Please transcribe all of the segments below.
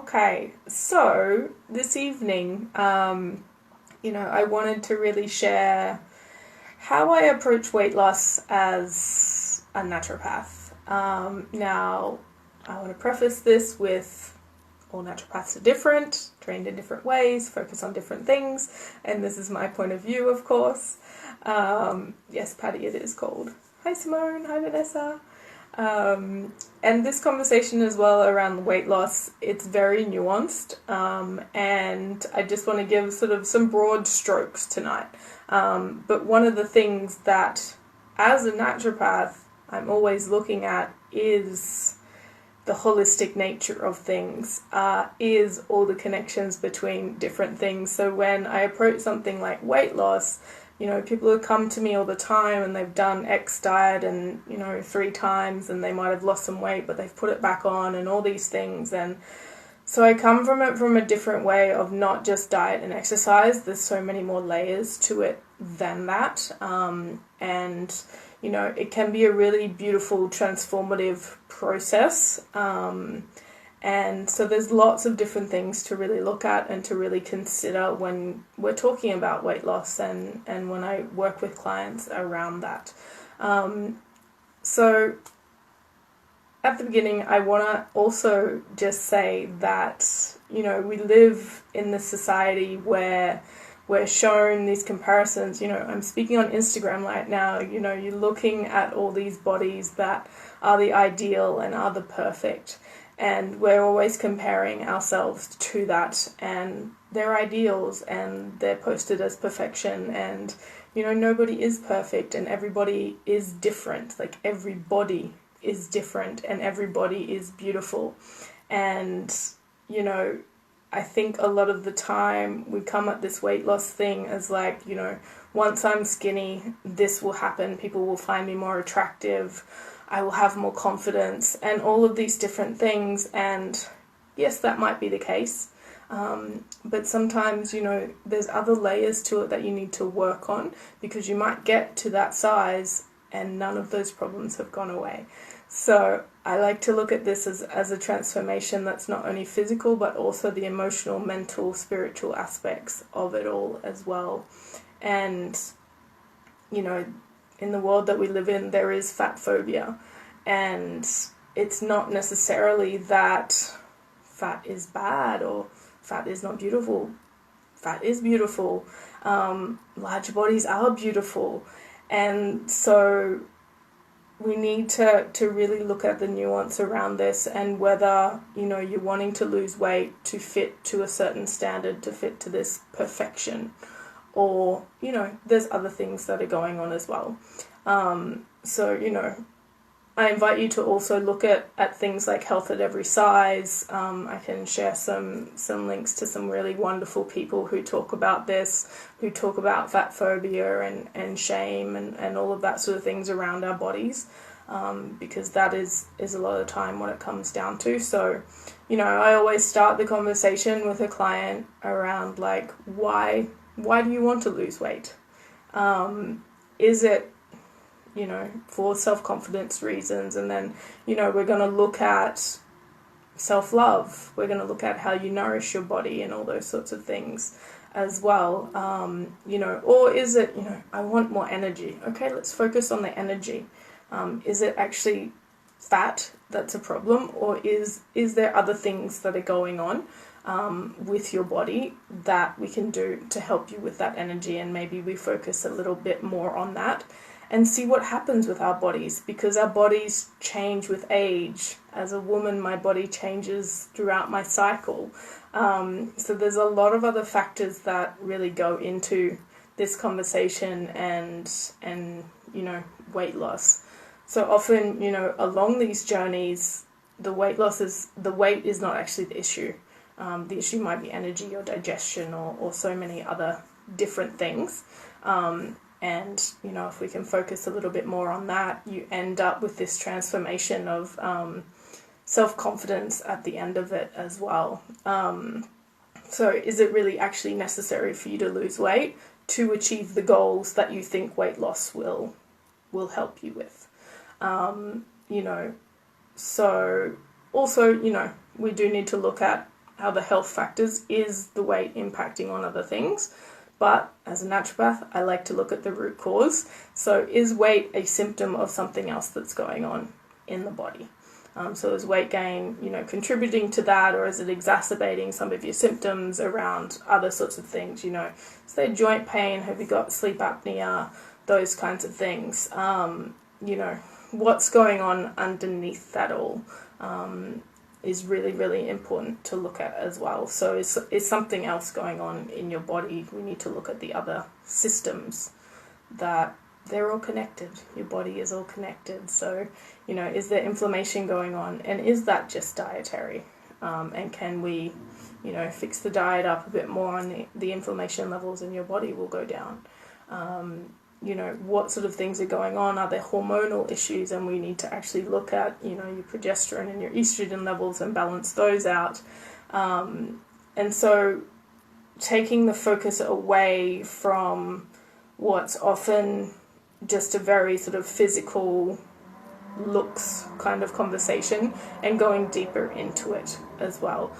Okay, so this evening, I wanted to really share how I approach weight loss as a naturopath. Now, I want to preface this with all naturopaths are different, trained in different ways, focus on different things, and this is my point of view, of course. Yes, Patty, it is called. Hi, Simone. Hi, Vanessa. And this conversation as well around weight loss, it's very nuanced, and I just want to give sort of some broad strokes tonight. But one of the things that, as a naturopath, I'm always looking at is the holistic nature of things, is all the connections between different things. So when I approach something like weight loss, people have come to me all the time and they've done X diet and, 3 times and they might have lost some weight, but they've put it back on and all these things. And so I come from it from a different way of not just diet and exercise. There's so many more layers to it than that. It can be a really beautiful, transformative process. And so there's lots of different things to really look at and to really consider when we're talking about weight loss and when I work with clients around that. So at the beginning, I want to also just say that, we live in this society where we're shown these comparisons. I'm speaking on Instagram right now, you're looking at all these bodies that are the ideal and are the perfect. And we're always comparing ourselves to that, and they're ideals and they're posted as perfection, and nobody is perfect and everybody is different. Like, everybody is different and everybody is beautiful. And I think a lot of the time we come at this weight loss thing as like, once I'm skinny, this will happen, people will find me more attractive, I will have more confidence, and all of these different things. And yes, that might be the case. But sometimes, there's other layers to it that you need to work on, because you might get to that size and none of those problems have gone away. So I like to look at this as a transformation that's not only physical, but also the emotional, mental, spiritual aspects of it all as well. And, in the world that we live in, there is fat phobia, and it's not necessarily that fat is bad or fat is not beautiful. Fat is beautiful. Large bodies are beautiful. And so we need to really look at the nuance around this, and whether, you're wanting to lose weight to fit to a certain standard, to fit to this perfection, or, there's other things that are going on as well. I invite you to also look at things like health at every size. I can share some links to some really wonderful people who talk about this, who talk about fat phobia and shame and all of that sort of things around our bodies, because that is a lot of the time what it comes down to. So, I always start the conversation with a client around like, why do you want to lose weight? Is it, for self-confidence reasons? And then, we're going to look at self-love. We're going to look at how you nourish your body and all those sorts of things as well. Or is it, I want more energy. Okay, let's focus on the energy. Is it actually fat that's a problem, or is there other things that are going on with your body that we can do to help you with that energy? And maybe we focus a little bit more on that and see what happens with our bodies, because our bodies change with age. As a woman, my body changes throughout my cycle. So there's a lot of other factors that really go into this conversation and weight loss. So often, along these journeys, the weight is not actually the issue. The issue might be energy or digestion or so many other different things. And, if we can focus a little bit more on that, you end up with this transformation of self-confidence at the end of it as well. So is it really actually necessary for you to lose weight to achieve the goals that you think weight loss will help you with? So also, we do need to look at other health factors, is the weight impacting on other things? But as a naturopath, I like to look at the root cause. So is weight a symptom of something else that's going on in the body? So is weight gain, contributing to that, or is it exacerbating some of your symptoms around other sorts of things? Is there joint pain? Have you got sleep apnea? Those kinds of things. What's going on underneath that all is really, really important to look at as well. So is something else going on in your body? We need to look at the other systems that they're all connected. Your body is all connected. So, is there inflammation going on? And is that just dietary? And can we, fix the diet up a bit more, and the inflammation levels in your body will go down? What sort of things are going on? Are there hormonal issues? And we need to actually look at, your progesterone and your estrogen levels and balance those out. And so taking the focus away from what's often just a very sort of physical looks kind of conversation, and going deeper into it as well.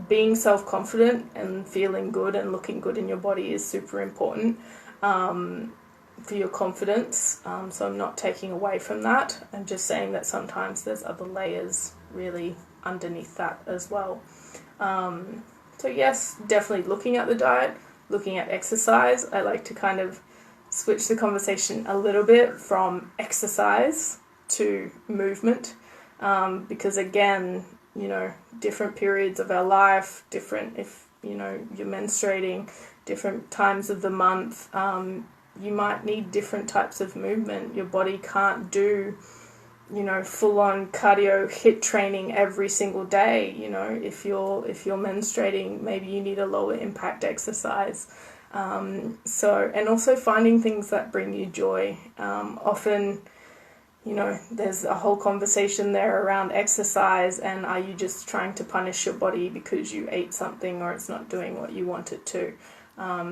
Being self-confident and feeling good and looking good in your body is super important for your confidence. So I'm not taking away from that. I'm just saying that sometimes there's other layers really underneath that as well. So yes, definitely looking at the diet, looking at exercise. I like to kind of switch the conversation a little bit from exercise to movement, because again, different periods of our life, different, if you're menstruating, different times of the month, you might need different types of movement. Your body can't do full-on cardio HIIT training every single day. If you're menstruating, maybe you need a lower impact exercise. And also finding things that bring you joy. Often, there's a whole conversation there around exercise, and are you just trying to punish your body because you ate something or it's not doing what you want it to?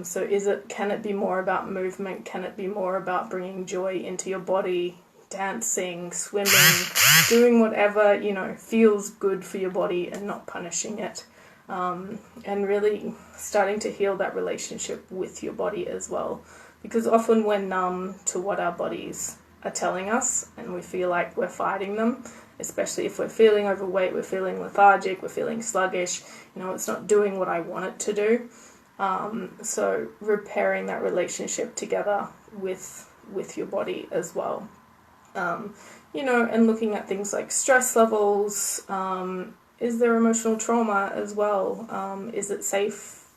So can it be more about movement? Can it be more about bringing joy into your body, dancing, swimming, doing whatever, feels good for your body and not punishing it? And really starting to heal that relationship with your body as well. Because often we're numb to what our bodies are telling us, and we feel like we're fighting them, especially if we're feeling overweight, we're feeling lethargic, we're feeling sluggish, it's not doing what I want it to do. So repairing that relationship together with your body as well. And looking at things like stress levels. Is there emotional trauma as well? Is it safe?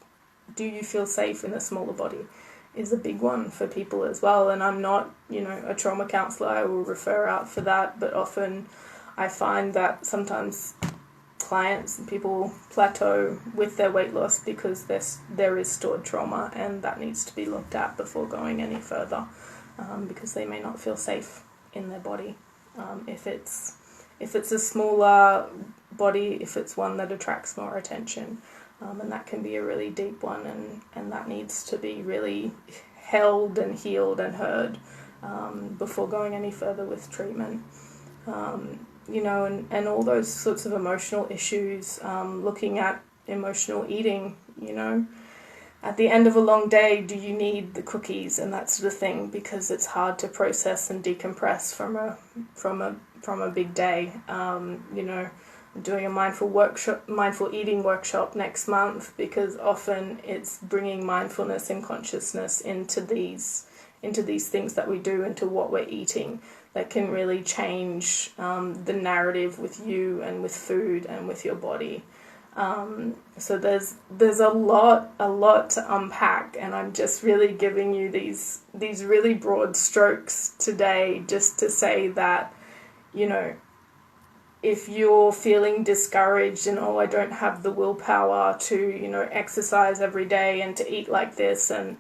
Do you feel safe in a smaller body? Is a big one for people as well. And I'm not, a trauma counsellor. I will refer out for that. But often I find that sometimes clients and people plateau with their weight loss because there is stored trauma, and that needs to be looked at before going any further, because they may not feel safe in their body. If it's a smaller body, if it's one that attracts more attention, and that can be a really deep one, and that needs to be really held and healed and heard before going any further with treatment. And all those sorts of emotional issues, looking at emotional eating, at the end of a long day, do you need the cookies and that sort of thing, because it's hard to process and decompress from a big day. I'm doing a mindful eating workshop next month, because often it's bringing mindfulness and consciousness into these things that we do, into what we're eating, that can really change the narrative with you and with food and with your body. So there's a lot to unpack, and I'm just really giving you these really broad strokes today, just to say that, if you're feeling discouraged and, I don't have the willpower to, exercise every day and to eat like this, and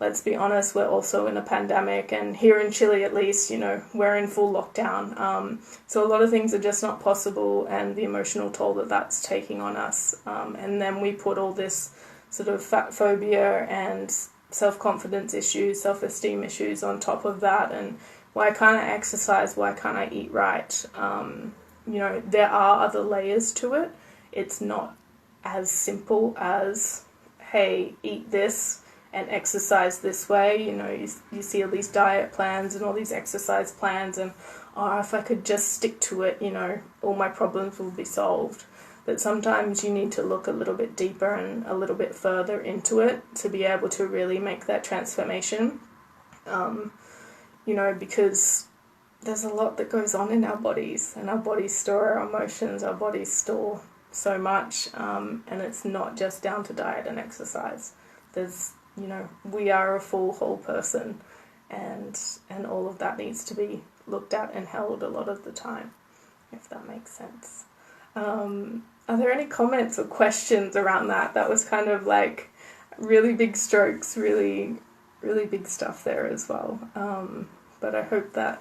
let's be honest, we're also in a pandemic, and here in Chile at least, we're in full lockdown. So a lot of things are just not possible, and the emotional toll that's taking on us. And then we put all this sort of fat phobia and self-confidence issues, self-esteem issues on top of that, and why can't I exercise, why can't I eat right? There are other layers to it. it's not as simple as, hey, eat this and exercise this way. You know, you see all these diet plans and all these exercise plans, and oh, if I could just stick to it, you know, all my problems will be solved. But sometimes you need to look a little bit deeper and a little bit further into it to be able to really make that transformation. You know, because there's a lot that goes on in our bodies, and our bodies store our emotions, our bodies store so much, and it's not just down to diet and exercise. There's, you know, we are a full whole person, and all of that needs to be looked at and held a lot of the time, if that makes sense. Are there any comments or questions around that? That was kind of like really big strokes, really big stuff there as well. But I hope that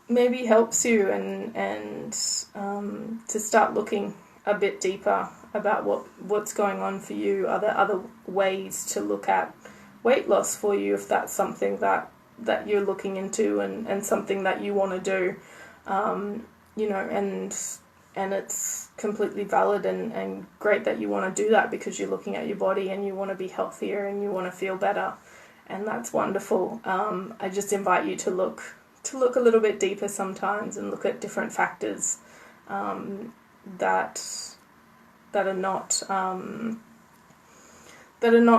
maybe helps you and to start looking a bit deeper about what's going on for you. Are there other ways to look at weight loss for you if that's something that you're looking into and something that you want to do? You know, and it's completely valid and great that you want to do that because you're looking at your body and you want to be healthier and you want to feel better, and that's wonderful. I just invite you to look a little bit deeper sometimes and look at different factors that are not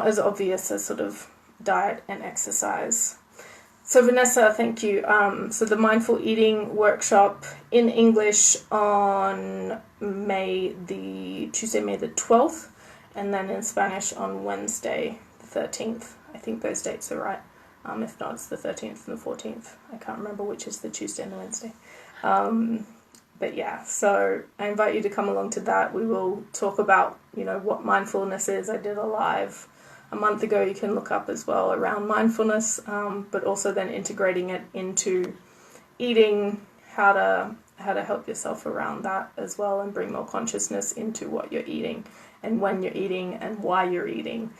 as obvious as sort of diet and exercise. So Vanessa, thank you. So the mindful eating workshop in English on Tuesday, May the 12th, and then in Spanish on Wednesday, the 13th. I think those dates are right. If not, it's the 13th and the 14th. I can't remember which is the Tuesday and the Wednesday. But yeah, so I invite you to come along to that. We will talk about, you know, what mindfulness is. I did a live a month ago you can look up as well around mindfulness, but also then integrating it into eating, how to help yourself around that as well and bring more consciousness into what you're eating and when you're eating and why you're eating,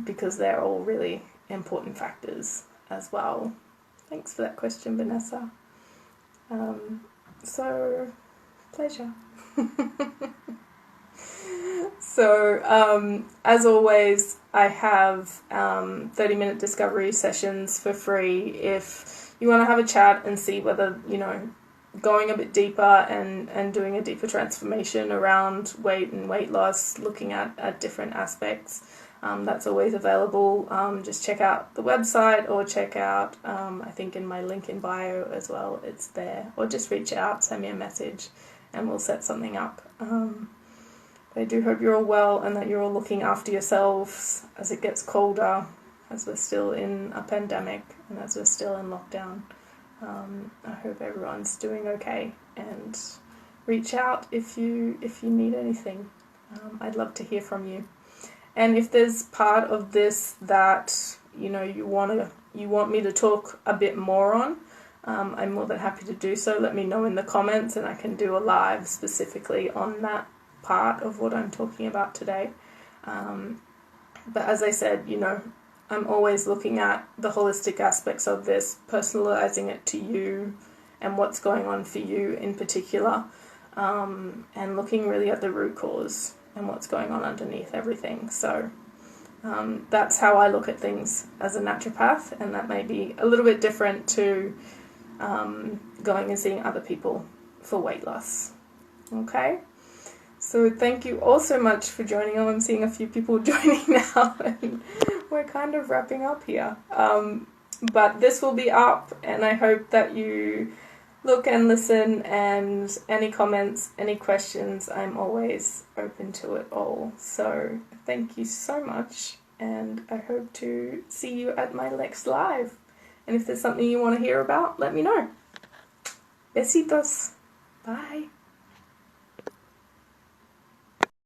because they're all really important factors as well. Thanks for that question, Vanessa. So, pleasure. So, as always, I have 30-minute discovery sessions for free if you want to have a chat and see whether, you know, going a bit deeper and doing a deeper transformation around weight and weight loss, looking at different aspects. That's always available. Just check out the website or check out, I think in my link in bio as well, it's there. Or just reach out, send me a message, and we'll set something up. I do hope you're all well and that you're all looking after yourselves as it gets colder, as we're still in a pandemic and as we're still in lockdown. I hope everyone's doing okay, and reach out if you need anything. I'd love to hear from you. And if there's part of this that, you know, you want me to talk a bit more on, I'm more than happy to do so. Let me know in the comments and I can do a live specifically on that part of what I'm talking about today. But as I said, you know, I'm always looking at the holistic aspects of this, personalizing it to you and what's going on for you in particular, and looking really at the root cause and what's going on underneath everything. So that's how I look at things as a naturopath, and that may be a little bit different to going and seeing other people for weight loss. Okay? So thank you all so much for joining. I'm seeing a few people joining now, and we're kind of wrapping up here. But this will be up, and I hope that you look and listen, and any comments, any questions, I'm always open to it all. So thank you so much, and I hope to see you at my next live. And if there's something you want to hear about, let me know. Besitos. Bye.